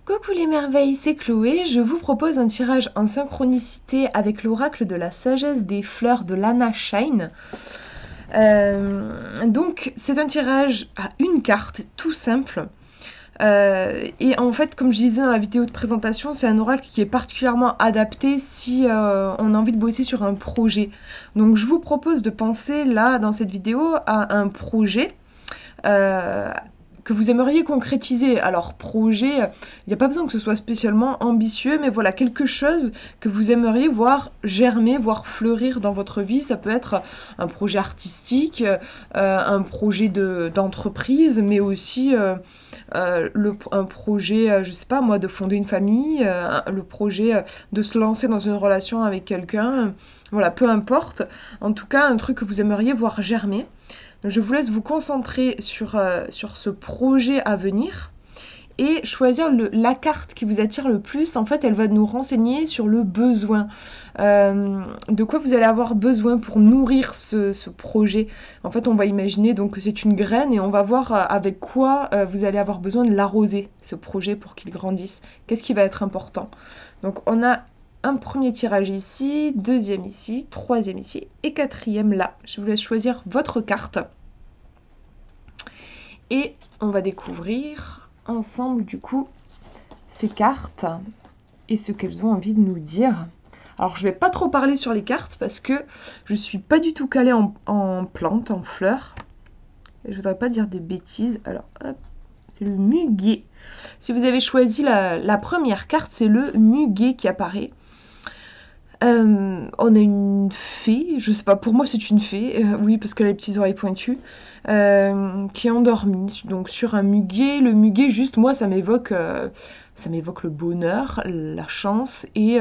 Coucou les merveilles, c'est Chloé. Je vous propose un tirage en synchronicité avec l'oracle de la sagesse des fleurs de Lana Shine. Donc c'est un tirage à une carte, tout simple. Et en fait, comme je disais dans la vidéo de présentation, c'est un oracle qui est particulièrement adapté si on a envie de bosser sur un projet. Donc je vous propose de penser là, dans cette vidéo, à un projet euh, que vous aimeriez concrétiser. Alors, projet, il n'y a pas besoin que ce soit spécialement ambitieux, mais voilà, quelque chose que vous aimeriez voir germer, voir fleurir dans votre vie. Ça peut être un projet artistique, un projet d'entreprise, mais aussi un projet, je sais pas moi, de fonder une famille, le projet de se lancer dans une relation avec quelqu'un. Voilà, peu importe. En tout cas, un truc que vous aimeriez voir germer. Je vous laisse vous concentrer sur ce projet à venir et choisir la carte qui vous attire le plus. En fait, elle va nous renseigner sur le besoin. De quoi vous allez avoir besoin pour nourrir ce projet. En fait, on va imaginer donc que c'est une graine et on va voir avec quoi vous allez avoir besoin de l'arroser, ce projet, pour qu'il grandisse. Qu'est-ce qui va être important? Donc, on a un premier tirage ici, deuxième ici, troisième ici et quatrième là. Je vous laisse choisir votre carte. Et on va découvrir ensemble du coup ces cartes et ce qu'elles ont envie de nous dire. Alors je vais pas trop parler sur les cartes parce que je suis pas du tout calée en plantes, en fleurs. Et je voudrais pas dire des bêtises. Alors hop, c'est le muguet. Si vous avez choisi la première carte, c'est le muguet qui apparaît. On a une fée, je sais pas, pour moi c'est une fée, oui parce qu'elle a les petits oreilles pointues, qui est endormie donc sur un muguet. Le muguet, juste moi, ça m'évoque le bonheur, la chance. Et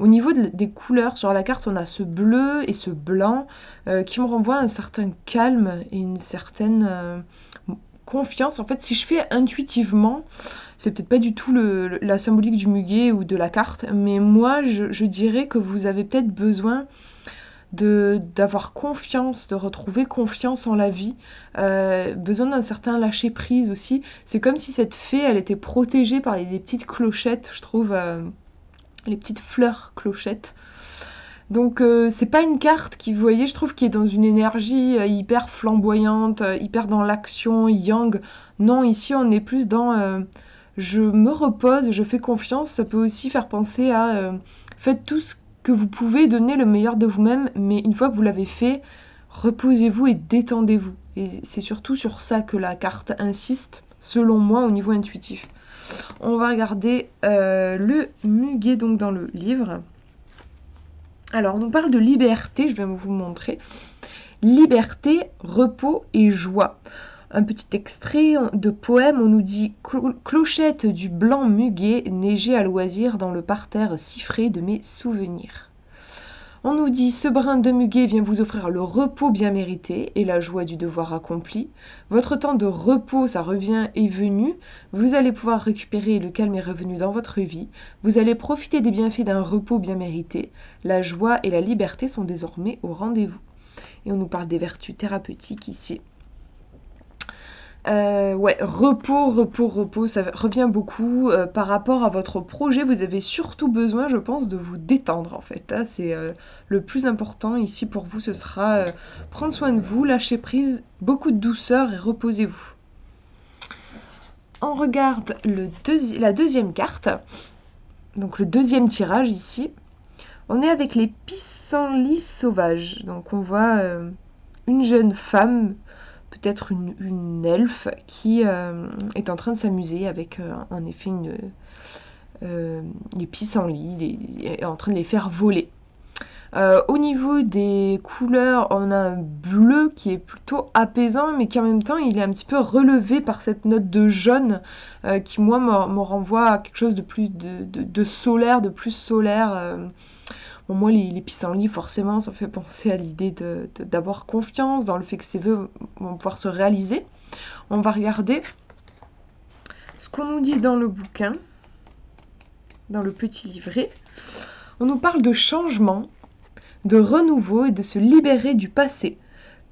au niveau des couleurs sur la carte, on a ce bleu et ce blanc qui me renvoient à un certain calme et une certaine confiance. En fait, si je fais intuitivement, c'est peut-être pas du tout la symbolique du muguet ou de la carte, mais moi, je dirais que vous avez peut-être besoin d'avoir confiance, de retrouver confiance en la vie, besoin d'un certain lâcher-prise aussi. C'est comme si cette fée, elle était protégée par les petites clochettes, je trouve, les petites fleurs clochettes. Donc c'est pas une carte qui, vous voyez, je trouve, qui est dans une énergie hyper flamboyante, hyper dans l'action, yang. Non, ici on est plus dans je me repose, je fais confiance. Ça peut aussi faire penser à faites tout ce que vous pouvez, donner le meilleur de vous-même, mais une fois que vous l'avez fait, reposez-vous et détendez-vous. Et c'est surtout sur ça que la carte insiste, selon moi, au niveau intuitif. On va regarder le muguet donc dans le livre. Alors, on nous parle de liberté, je vais vous montrer. Liberté, repos et joie. Un petit extrait de poème, on nous dit « Clochette du blanc muguet, neiger à loisir dans le parterre siffré de mes souvenirs ». On nous dit « Ce brin de muguet vient vous offrir le repos bien mérité et la joie du devoir accompli. Votre temps de repos, ça revient est venu. Vous allez pouvoir récupérer, le calme est revenu dans votre vie. Vous allez profiter des bienfaits d'un repos bien mérité. La joie et la liberté sont désormais au rendez-vous. » Et on nous parle des vertus thérapeutiques ici. Ouais, repos, ça revient beaucoup. Par rapport à votre projet, vous avez surtout besoin, je pense, de vous détendre en fait. Hein, c'est le plus important ici pour vous, ce sera prendre soin de vous, lâcher prise, beaucoup de douceur et reposez-vous. On regarde la deuxième carte, donc le deuxième tirage ici. On est avec les pissenlits sauvages. Donc on voit une jeune femme, peut-être une elfe, qui est en train de s'amuser avec en effet les pissenlits, est en train de les faire voler. Au niveau des couleurs, on a un bleu qui est plutôt apaisant, mais qui en même temps il est un petit peu relevé par cette note de jaune qui moi me renvoie à quelque chose de plus de solaire, de plus solaire. Bon, moi, les pissenlits, forcément, ça fait penser à l'idée d'avoir confiance dans le fait que ces vœux vont pouvoir se réaliser. On va regarder ce qu'on nous dit dans le bouquin, dans le petit livret. On nous parle de changement, de renouveau et de se libérer du passé.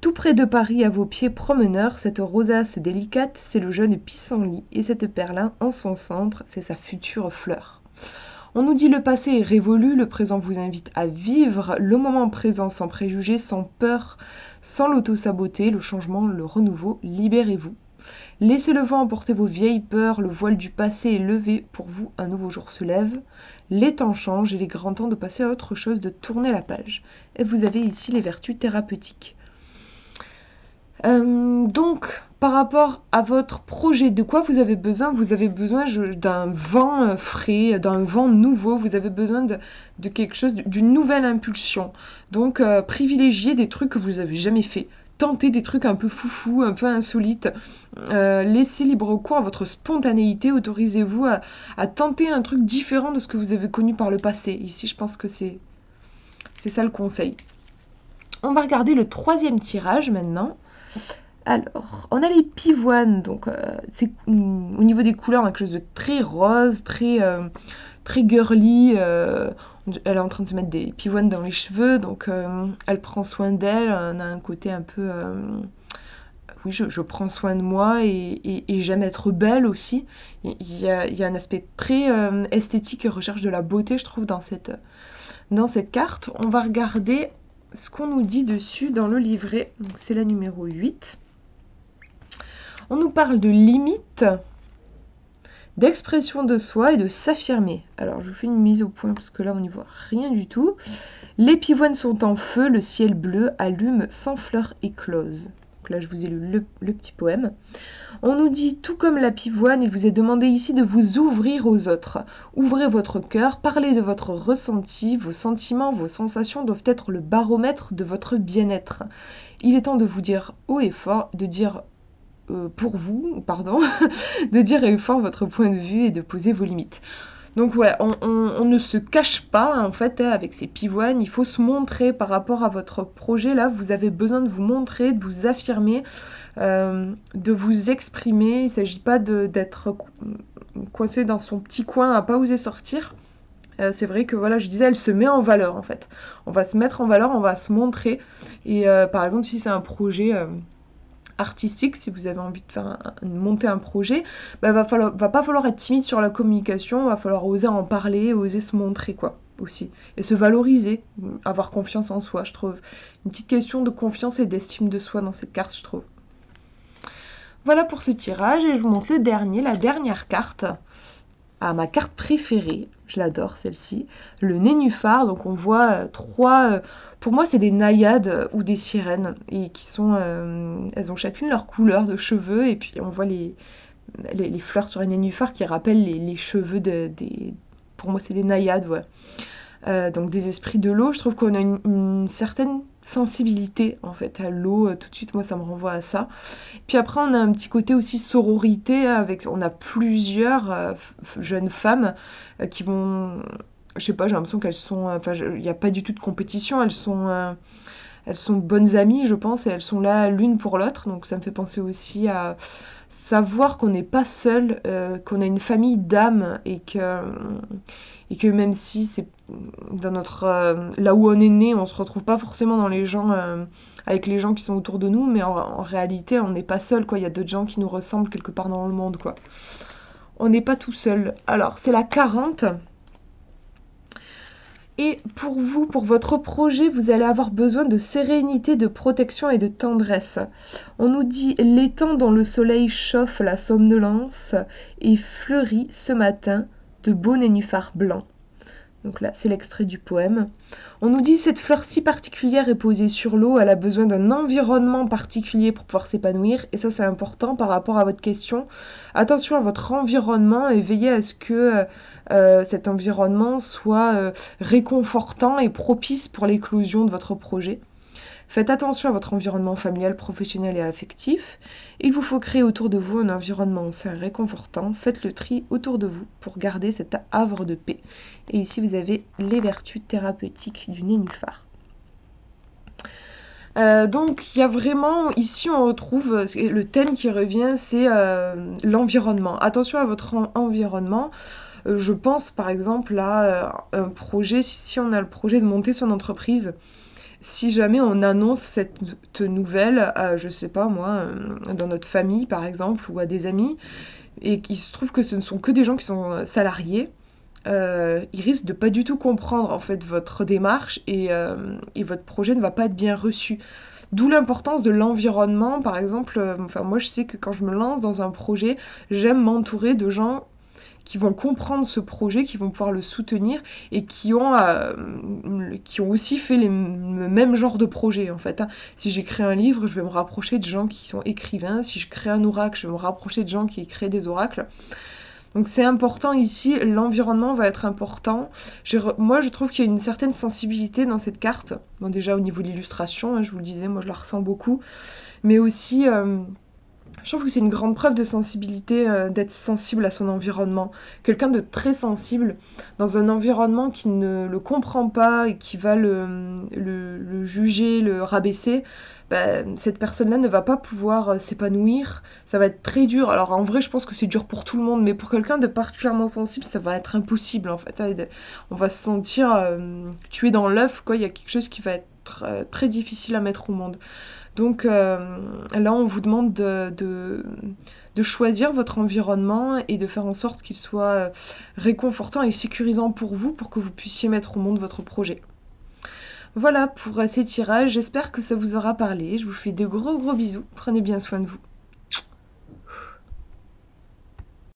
Tout près de Paris, à vos pieds promeneurs, cette rosace délicate, c'est le jeune pissenlit, et cette perlin en son centre, c'est sa future fleur. On nous dit le passé est révolu, le présent vous invite à vivre le moment présent sans préjugés, sans peur, sans l'auto-saboter, le changement, le renouveau, libérez-vous. Laissez le vent emporter vos vieilles peurs, le voile du passé est levé, pour vous un nouveau jour se lève. Les temps changent, il est grand temps de passer à autre chose, de tourner la page. Et vous avez ici les vertus thérapeutiques. Donc, par rapport à votre projet, de quoi vous avez besoin? Vous avez besoin d'un vent frais, d'un vent nouveau, vous avez besoin de quelque chose, d'une nouvelle impulsion. Donc, privilégiez des trucs que vous n'avez jamais fait. Tentez des trucs un peu foufou, un peu insolites. Laissez libre cours à votre spontanéité. Autorisez-vous à tenter un truc différent de ce que vous avez connu par le passé. Ici, je pense que c'est ça le conseil. On va regarder le 3e tirage maintenant. Alors, on a les pivoines, donc c'est au niveau des couleurs, on a quelque chose de très rose, très girly. Elle est en train de se mettre des pivoines dans les cheveux, donc elle prend soin d'elle. On a un côté un peu, oui, je prends soin de moi et j'aime être belle aussi. Il y a un aspect très esthétique et recherche de la beauté, je trouve, dans cette carte. On va regarder ce qu'on nous dit dessus dans le livret. Donc c'est la numéro 8. On nous parle de limites, d'expression de soi et de s'affirmer. Alors je vous fais une mise au point parce que là on n'y voit rien du tout. Les pivoines sont en feu, le ciel bleu allume sans fleurs écloses. Donc là je vous ai lu le petit poème. On nous dit, tout comme la pivoine, il vous est demandé ici de vous ouvrir aux autres. Ouvrez votre cœur, parlez de votre ressenti, vos sentiments, vos sensations doivent être le baromètre de votre bien-être. Il est temps de vous dire haut et fort, de dire de dire haut et fort votre point de vue et de poser vos limites. Donc ouais, on ne se cache pas en fait avec ces pivoines, il faut se montrer par rapport à votre projet. Là, vous avez besoin de vous montrer, de vous affirmer, de vous exprimer. Il ne s'agit pas d'être coincé dans son petit coin à pas oser sortir. C'est vrai que voilà, je disais, elle se met en valeur en fait. On va se mettre en valeur, on va se montrer. Et par exemple, si c'est un projet artistique, si vous avez envie de faire monter un projet, va pas falloir être timide sur la communication, va falloir oser en parler, oser se montrer quoi aussi. Et se valoriser, avoir confiance en soi, je trouve. Une petite question de confiance et d'estime de soi dans cette carte, je trouve. Voilà pour ce tirage et je vous montre le dernier, la dernière carte. Ah, ma carte préférée, je l'adore celle-ci, le nénuphar. Donc on voit trois, pour moi c'est des naïades ou des sirènes et qui sont, elles ont chacune leur couleur de cheveux et puis on voit les fleurs sur un nénuphar qui rappellent les cheveux pour moi c'est des naïades, ouais. Donc des esprits de l'eau, je trouve qu'on a une certaine sensibilité en fait à l'eau, tout de suite moi ça me renvoie à ça. Puis après on a un petit côté aussi sororité, on a plusieurs jeunes femmes qui vont, je sais pas, j'ai l'impression qu'elles sont, il n'y a pas du tout de compétition, elles sont bonnes amies je pense et elles sont là l'une pour l'autre, donc ça me fait penser aussi à savoir qu'on n'est pas seul, qu'on a une famille d'âmes et que même si c'est dans notre là où on est né, on se retrouve pas forcément dans les gens avec les gens qui sont autour de nous, mais en réalité on n'est pas seul quoi, il y a d'autres gens qui nous ressemblent quelque part dans le monde quoi. On n'est pas tout seul. Alors c'est la 40. Et pour vous, pour votre projet, vous allez avoir besoin de sérénité, de protection et de tendresse. On nous dit l'étang dont le soleil chauffe la somnolence et fleurit ce matin de beaux nénuphars blancs. Donc là, c'est l'extrait du poème. On nous dit cette fleur si particulière est posée sur l'eau, elle a besoin d'un environnement particulier pour pouvoir s'épanouir. Et ça, c'est important par rapport à votre question. Attention à votre environnement et veillez à ce que cet environnement soit réconfortant et propice pour l'éclosion de votre projet. Faites attention à votre environnement familial, professionnel et affectif. Il vous faut créer autour de vous un environnement sain et réconfortant. Faites le tri autour de vous pour garder cet havre de paix. Et ici, vous avez les vertus thérapeutiques du nénuphar. Donc, il y a vraiment, ici, on retrouve le thème qui revient, c'est l'environnement. Attention à votre environnement. Je pense, par exemple, à un projet, si on a le projet de monter son entreprise, si jamais on annonce cette nouvelle à, je sais pas moi, dans notre famille par exemple, ou à des amis, et qu'il se trouve que ce ne sont que des gens qui sont salariés, ils risquent de pas du tout comprendre en fait votre démarche et votre projet ne va pas être bien reçu. D'où l'importance de l'environnement, par exemple. Enfin, moi, je sais que quand je me lance dans un projet, j'aime m'entourer de gens qui vont comprendre ce projet, qui vont pouvoir le soutenir et qui ont aussi fait le même genre de projet en fait, hein. Si j'écris un livre, je vais me rapprocher de gens qui sont écrivains. Si je crée un oracle, je vais me rapprocher de gens qui créent des oracles. Donc c'est important ici, l'environnement va être important. Moi je trouve qu'il y a une certaine sensibilité dans cette carte. Bon déjà au niveau de l'illustration, hein, je vous le disais, moi je la ressens beaucoup. Mais aussi, je trouve que c'est une grande preuve de sensibilité, d'être sensible à son environnement. Quelqu'un de très sensible dans un environnement qui ne le comprend pas et qui va le juger, le rabaisser, bah, cette personne-là ne va pas pouvoir s'épanouir. Ça va être très dur. Alors en vrai, je pense que c'est dur pour tout le monde, mais pour quelqu'un de particulièrement sensible, ça va être impossible en fait. On va se sentir tué dans l'œuf, quoi. Il y a quelque chose qui va être très difficile à mettre au monde. Donc là, on vous demande de choisir votre environnement et de faire en sorte qu'il soit réconfortant et sécurisant pour vous, pour que vous puissiez mettre au monde votre projet. Voilà pour ces tirages, j'espère que ça vous aura parlé. Je vous fais de gros bisous, prenez bien soin de vous.